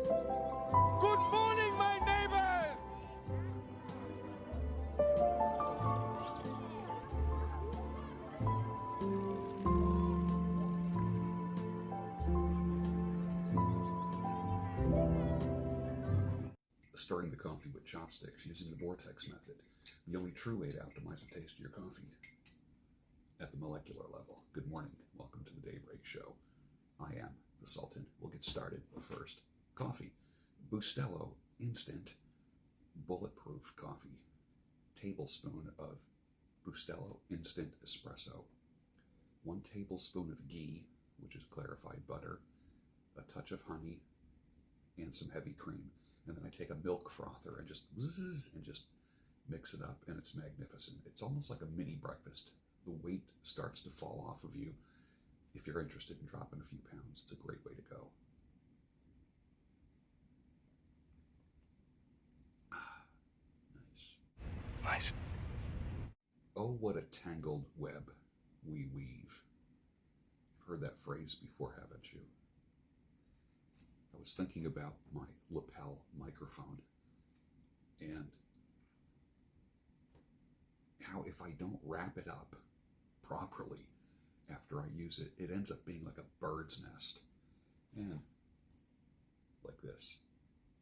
Good morning, my neighbors! Starting the coffee with chopsticks using the vortex method, the only true way to optimize the taste of your coffee at the molecular level. Good morning. Welcome to the Daybreak Show. I am the Sultan. We'll get started, but first, coffee. Bustelo Instant Bulletproof Coffee. Tablespoon of Bustelo Instant Espresso. 1 tablespoon of ghee, which is clarified butter, a touch of honey, and some heavy cream. And then I take a milk frother and just mix it up, and it's magnificent. It's almost like a mini breakfast. The weight starts to fall off of you. If you're interested in dropping a few pounds, it's a great way to go. Nice. Oh, what a tangled web we weave. You've heard that phrase before, haven't you? I was thinking about my lapel microphone and how if I don't wrap it up properly after I use it, it ends up being like a bird's nest. And like this,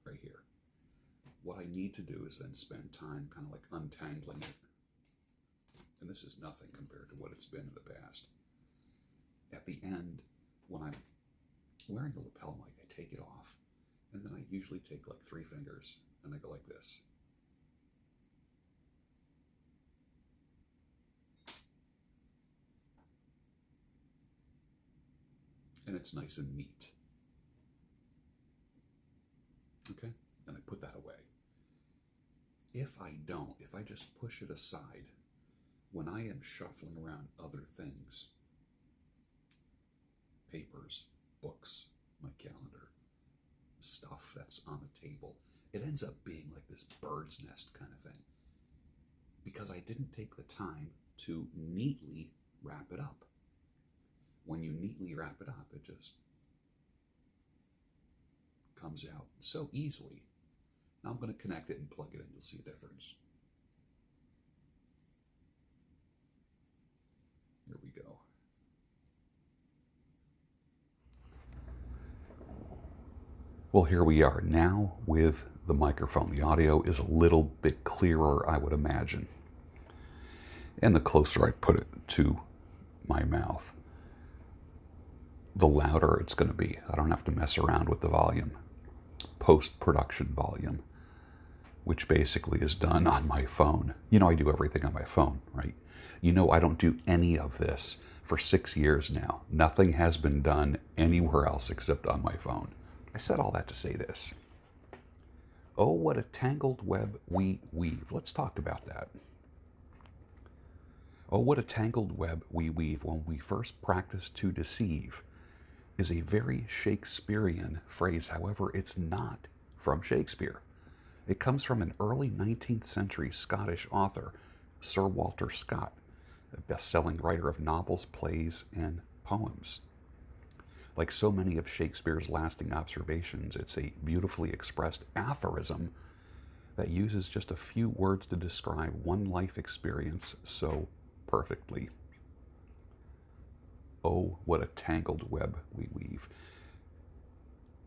right here. What I need to do is then spend time kind of like untangling it. And this is nothing compared to what it's been in the past. At the end, when I'm wearing the lapel mic, I take it off, and then I usually take like 3 fingers and I go like this. And it's nice and neat. Okay, and I put that away. If I just push it aside, when I am shuffling around other things, papers, books, my calendar, stuff that's on the table, it ends up being like this bird's nest kind of thing. Because I didn't take the time to neatly wrap it up. When you neatly wrap it up, it just comes out so easily. Now I'm going to connect it and plug it in. You'll see a difference. Here we go. Well, here we are now with the microphone. The audio is a little bit clearer, I would imagine. And the closer I put it to my mouth, the louder it's going to be. I don't have to mess around with the volume. Post-production volume, which basically is done on my phone. You know I do everything on my phone, right? You know I don't do any of this for 6 years now. Nothing has been done anywhere else except on my phone. I said all that to say this. Oh, what a tangled web we weave. Let's talk about that. Oh, what a tangled web we weave when we first practice to deceive is a very Shakespearean phrase. However, it's not from Shakespeare. It comes from an early 19th century Scottish author, Sir Walter Scott, a best-selling writer of novels, plays, and poems. Like so many of Shakespeare's lasting observations, it's a beautifully expressed aphorism that uses just a few words to describe one life experience so perfectly. Oh, what a tangled web we weave.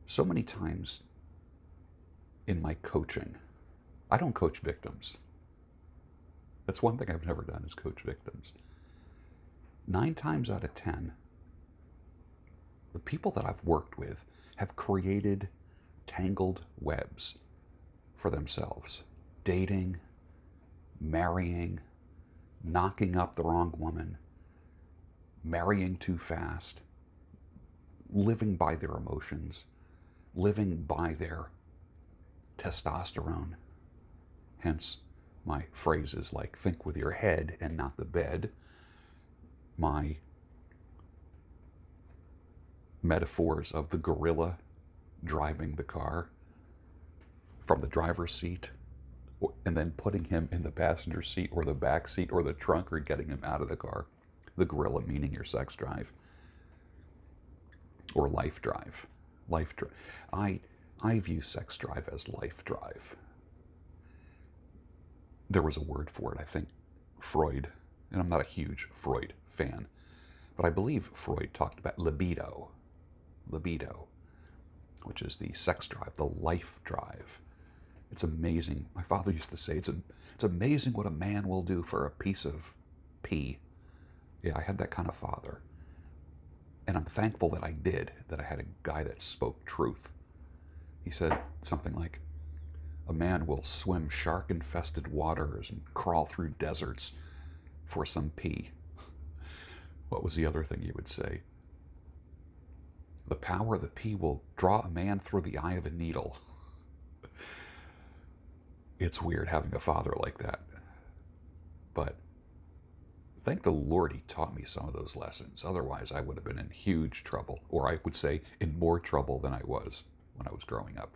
So many times in my coaching, I don't coach victims. That's one thing I've never done is coach victims. 9 times out of 10, the people that I've worked with have created tangled webs for themselves. Dating, marrying, knocking up the wrong woman, marrying too fast, living by their emotions, living by their testosterone. Hence my phrases like think with your head and not the bed. My metaphors of the gorilla driving the car from the driver's seat and then putting him in the passenger seat or the back seat or the trunk or getting him out of the car. The gorilla meaning your sex drive or life drive. I I view sex drive as life drive. There was a word for it, I think Freud, and I'm not a huge Freud fan, but I believe Freud talked about libido, which is the sex drive, the life drive. It's amazing. My father used to say, it's amazing what a man will do for a piece of pee. Yeah, I had that kind of father. And I'm thankful that I did, that I had a guy that spoke truth. He said something like, a man will swim shark-infested waters and crawl through deserts for some pee. What was the other thing he would say? The power of the pee will draw a man through the eye of a needle. It's weird having a father like that. But thank the Lord he taught me some of those lessons. Otherwise, I would have been in huge trouble, or I would say in more trouble than I was when I was growing up.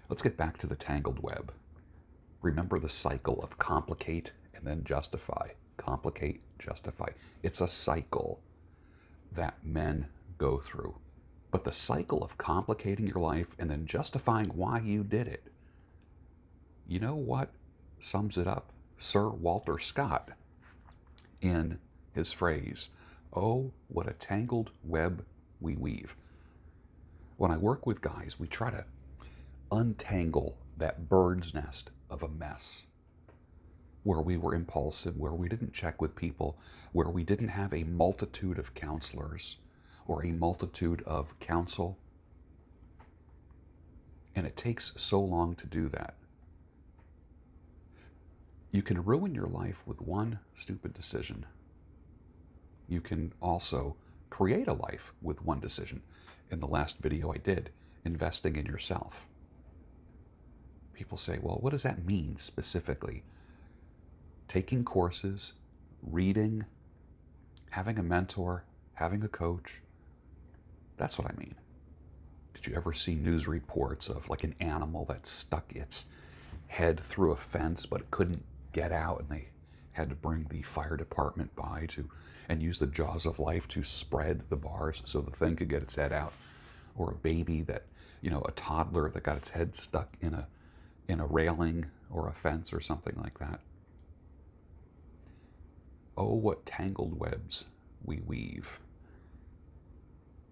Let's get back to the tangled web. Remember the cycle of complicate and then justify. Complicate, justify. It's a cycle that men go through. But the cycle of complicating your life and then justifying why you did it. You know what sums it up? Sir Walter Scott, in his phrase, "Oh, what a tangled web we weave." When I work with guys, we try to untangle that bird's nest of a mess where we were impulsive, where we didn't check with people, where we didn't have a multitude of counselors or a multitude of counsel. And it takes so long to do that. You can ruin your life with one stupid decision. You can also create a life with one decision. In the last video I did, investing in yourself. People say, well, what does that mean specifically? Taking courses, reading, having a mentor, having a coach. That's what I mean. Did you ever see news reports of like an animal that stuck its head through a fence but it couldn't get out, and they had to bring the fire department by and use the jaws of life to spread the bars so the thing could get its head out? Or a baby that, a toddler that got its head stuck in a railing or a fence or something like that. Oh, what tangled webs we weave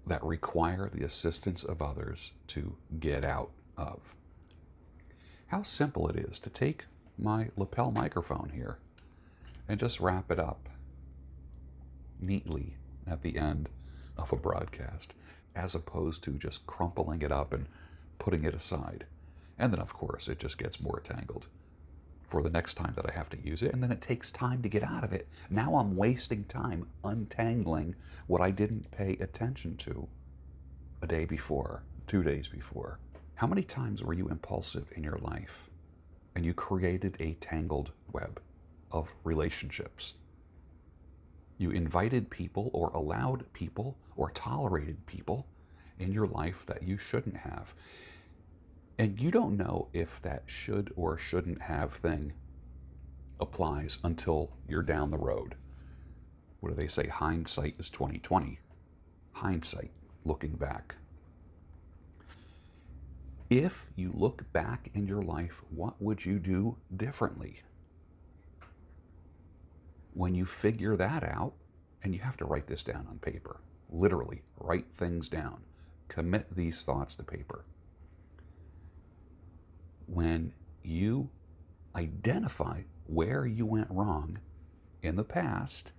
that require the assistance of others to get out of. How simple it is to take my lapel microphone here and just wrap it up neatly at the end of a broadcast, as opposed to just crumpling it up and putting it aside. And then, of course, it just gets more tangled for the next time that I have to use it, and then it takes time to get out of it. Now I'm wasting time untangling what I didn't pay attention to a day before, 2 days before. How many times were you impulsive in your life and you created a tangled web of relationships? You invited people or allowed people or tolerated people in your life that you shouldn't have. And you don't know if that should or shouldn't have thing applies until you're down the road. What do they say? Hindsight is 20/20. Hindsight, looking back. If you look back in your life, what would you do differently? When you figure that out, and you have to write this down on paper, literally write things down, commit these thoughts to paper. When you identify where you went wrong in the past,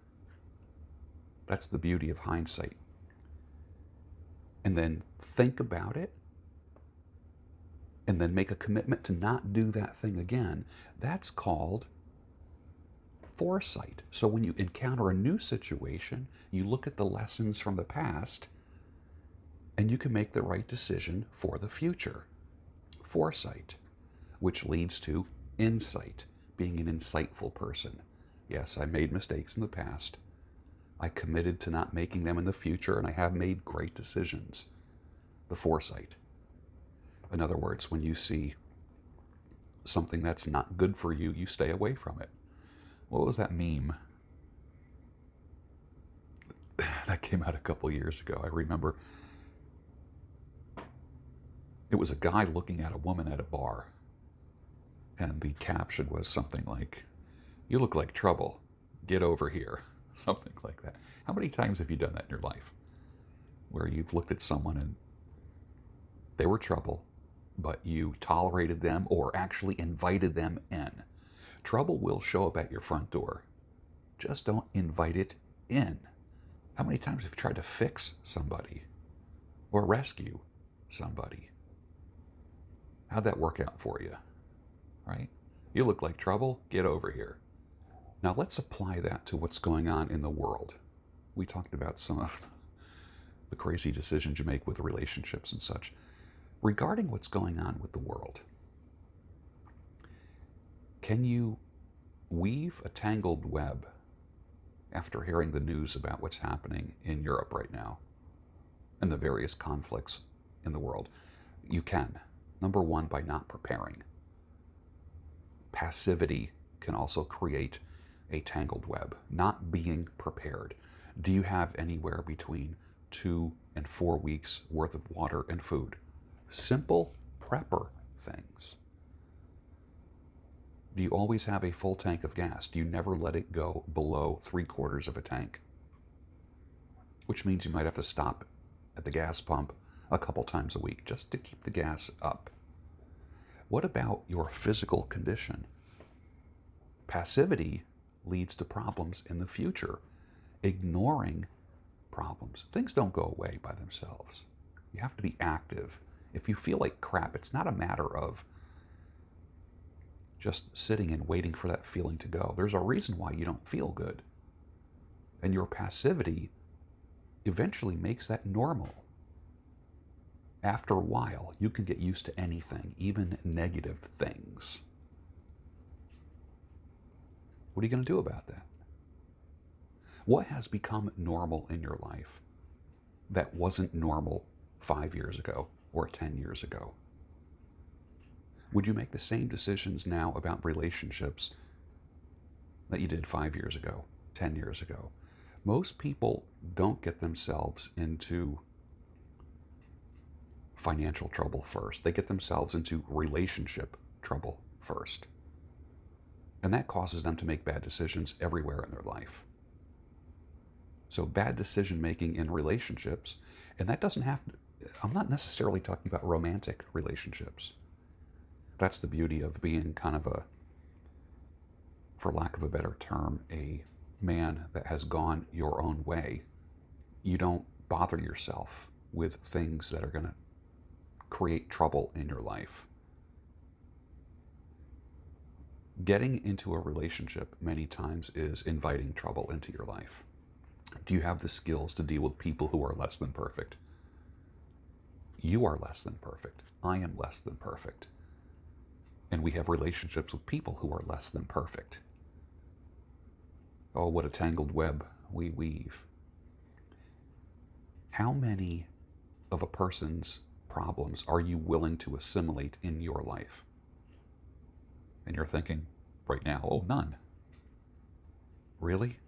that's the beauty of hindsight, and then think about it, and then make a commitment to not do that thing again, that's called foresight. So when you encounter a new situation, you look at the lessons from the past, and you can make the right decision for the future. Foresight, which leads to insight, being an insightful person. Yes, I made mistakes in the past. I committed to not making them in the future, and I have made great decisions. The foresight. In other words, when you see something that's not good for you, you stay away from it. What was that meme that came out a couple years ago? I remember it was a guy looking at a woman at a bar, and the caption was something like, "You look like trouble. Get over here." Something like that. How many times have you done that in your life? Where you've looked at someone and they were trouble, but you tolerated them or actually invited them in. Trouble will show up at your front door. Just don't invite it in. How many times have you tried to fix somebody or rescue somebody? How'd that work out for you? Right? You look like trouble. Get over here. Now let's apply that to what's going on in the world. We talked about some of the crazy decisions you make with relationships and such. Regarding what's going on with the world, can you weave a tangled web after hearing the news about what's happening in Europe right now and the various conflicts in the world? You can. Number one, by not preparing. Passivity can also create a tangled web. Not being prepared. Do you have anywhere between 2 and 4 weeks worth of water and food? Simple prepper things. Do you always have a full tank of gas? Do you never let it go below 3/4 of a tank? Which means you might have to stop at the gas pump a couple times a week just to keep the gas up. What about your physical condition? Passivity leads to problems in the future. Ignoring problems. Things don't go away by themselves. You have to be active. If you feel like crap, it's not a matter of just sitting and waiting for that feeling to go. There's a reason why you don't feel good. And your passivity eventually makes that normal. After a while, you can get used to anything, even negative things. What are you going to do about that? What has become normal in your life that wasn't normal 5 years ago or 10 years ago? Would you make the same decisions now about relationships that you did 5 years ago, 10 years ago? Most people don't get themselves into financial trouble first. They get themselves into relationship trouble first. And that causes them to make bad decisions everywhere in their life. So bad decision making in relationships, and that doesn't have to, I'm not necessarily talking about romantic relationships. That's the beauty of being kind of a, for lack of a better term, a man that has gone your own way. You don't bother yourself with things that are going to create trouble in your life. Getting into a relationship many times is inviting trouble into your life. Do you have the skills to deal with people who are less than perfect? You are less than perfect. I am less than perfect. And we have relationships with people who are less than perfect. Oh, what a tangled web we weave. How many of a person's problems are you willing to assimilate in your life? And you're thinking right now, oh, none. Really?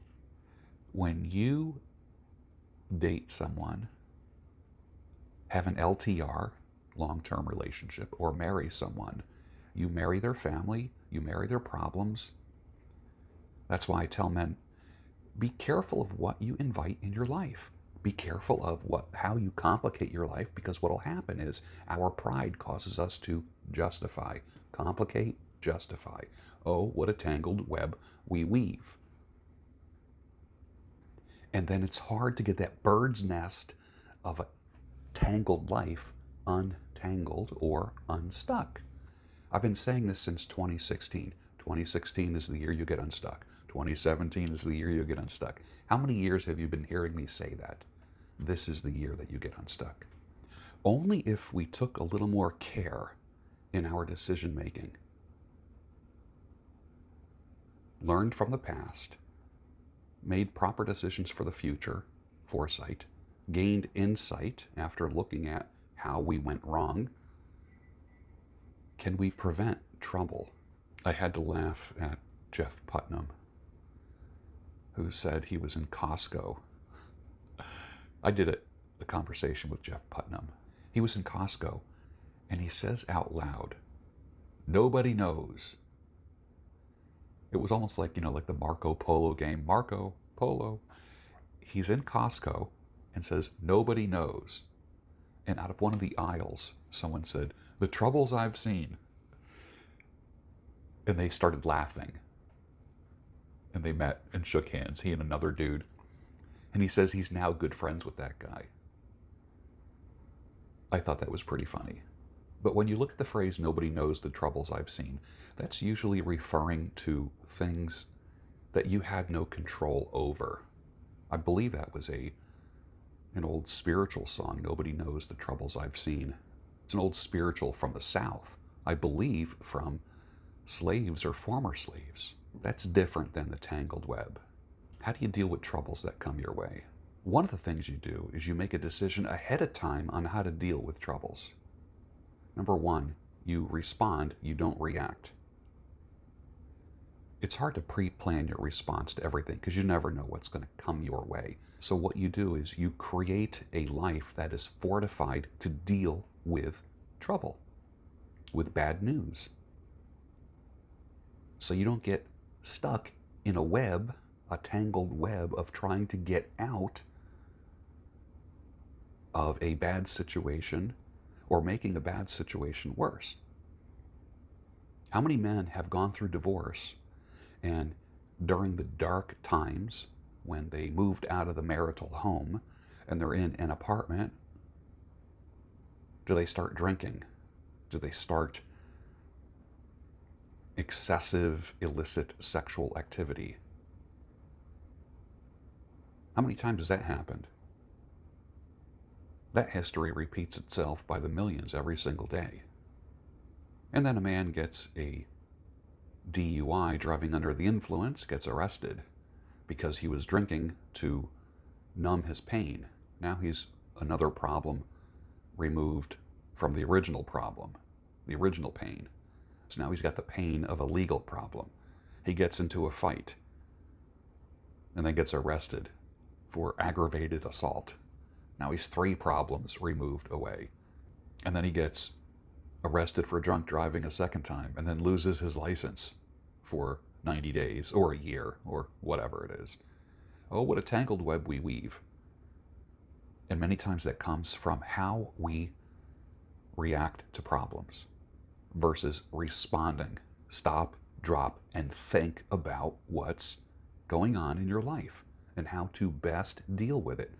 When you date someone, have an LTR, long-term relationship, or marry someone, you marry their family, you marry their problems. That's why I tell men, be careful of what you invite in your life. Be careful of how you complicate your life, because what will happen is our pride causes us to justify. Complicate, justify. Oh, what a tangled web we weave. And then it's hard to get that bird's nest of a tangled life untangled or unstuck. I've been saying this since 2016. 2016 is the year you get unstuck. 2017 is the year you get unstuck. How many years have you been hearing me say that? This is the year that you get unstuck. Only if we took a little more care in our decision making, learned from the past, made proper decisions for the future, foresight, gained insight after looking at how we went wrong, can we prevent trouble? I had to laugh at Jeff Putnam, who said he was in Costco. I did a conversation with Jeff Putnam. He was in Costco, And he says out loud, nobody knows. It was almost like, like the Marco Polo game, Marco Polo. He's in Costco and says, nobody knows. And out of one of the aisles, someone said, the troubles I've seen. And they started laughing. And they met and shook hands, he and another dude. And he says he's now good friends with that guy. I thought that was pretty funny. But when you look at the phrase, nobody knows the troubles I've seen, that's usually referring to things that you had no control over. I believe that was an old spiritual song, Nobody Knows the Troubles I've Seen. It's an old spiritual from the South, I believe from slaves or former slaves. That's different than the tangled web. How do you deal with troubles that come your way? One of the things you do is you make a decision ahead of time on how to deal with troubles. Number one, you respond, you don't react. It's hard to pre-plan your response to everything because you never know what's going to come your way. So what you do is you create a life that is fortified to deal with trouble, with bad news. So you don't get stuck in a web, a tangled web of trying to get out of a bad situation or making a bad situation worse. How many men have gone through divorce and during the dark times when they moved out of the marital home and they're in an apartment, do they start drinking? Do they start excessive, illicit sexual activity? How many times has that happened? That history repeats itself by the millions every single day. And then a man gets a DUI, driving under the influence, gets arrested because he was drinking to numb his pain. Now he's another problem removed from the original problem, the original pain. So now he's got the pain of a legal problem. He gets into a fight and then gets arrested for aggravated assault. Now he's 3 problems removed away. And then he gets arrested for drunk driving a second time and then loses his license for 90 days or a year or whatever it is. Oh, what a tangled web we weave. And many times that comes from how we react to problems versus responding. Stop, drop, and think about what's going on in your life and how to best deal with it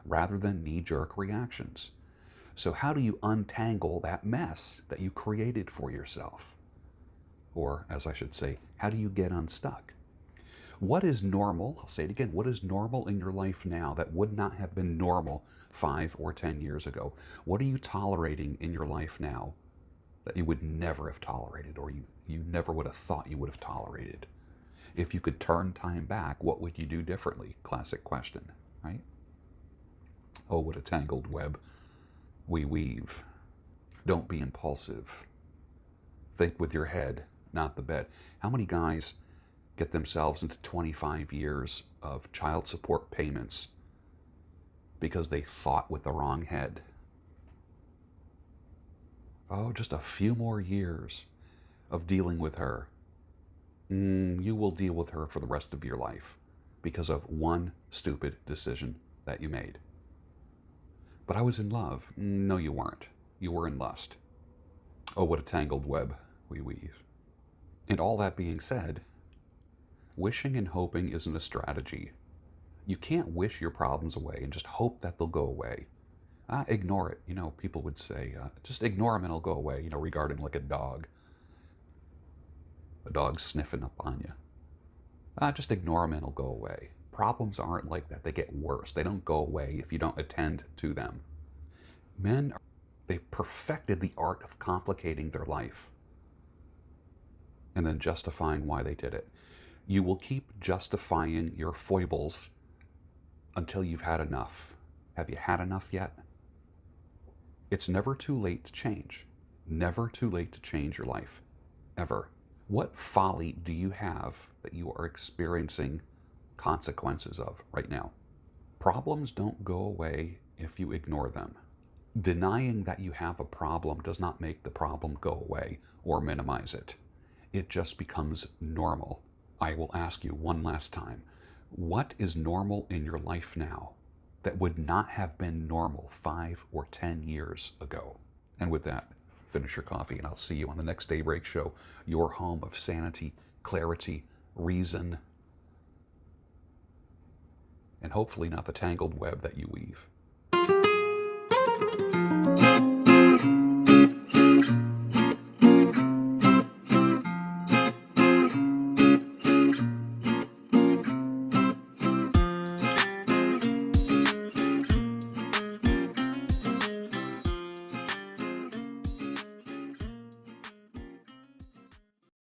rather than knee-jerk reactions. So how do you untangle that mess that you created for yourself? Or, as I should say, how do you get unstuck? What is normal? I'll say it again. What is normal in your life now that would not have been normal 5 or 10 years ago? What are you tolerating in your life now that you would never have tolerated or you never would have thought you would have tolerated? If you could turn time back, what would you do differently? Classic question, right? Oh, what a tangled web we weave. Don't be impulsive. Think with your head, not the bed. How many guys get themselves into 25 years of child support payments because they thought with the wrong head? Oh, just a few more years of dealing with her. You will deal with her for the rest of your life because of one stupid decision that you made. But I was in love. No, you weren't. You were in lust. Oh, what a tangled web we weave. And all that being said, wishing and hoping isn't a strategy. You can't wish your problems away and just hope that they'll go away. Ignore it. People would say, just ignore them and it'll go away, regarding like a dog. A dog sniffing up on you. Just ignore them and it'll go away. Problems aren't like that. They get worse. They don't go away if you don't attend to them. Men, they've perfected the art of complicating their life and then justifying why they did it. You will keep justifying your foibles until you've had enough. Have you had enough yet? It's never too late to change. Never too late to change your life. Ever. What folly do you have that you are experiencing consequences of right now? Problems don't go away if you ignore them. Denying that you have a problem does not make the problem go away or minimize it. It just becomes normal. I will ask you one last time, what is normal in your life now that would not have been normal 5 or 10 years ago? And with that, finish your coffee, and I'll see you on the next Daybreak Show, your home of sanity, clarity, reason, and hopefully not the tangled web that you weave.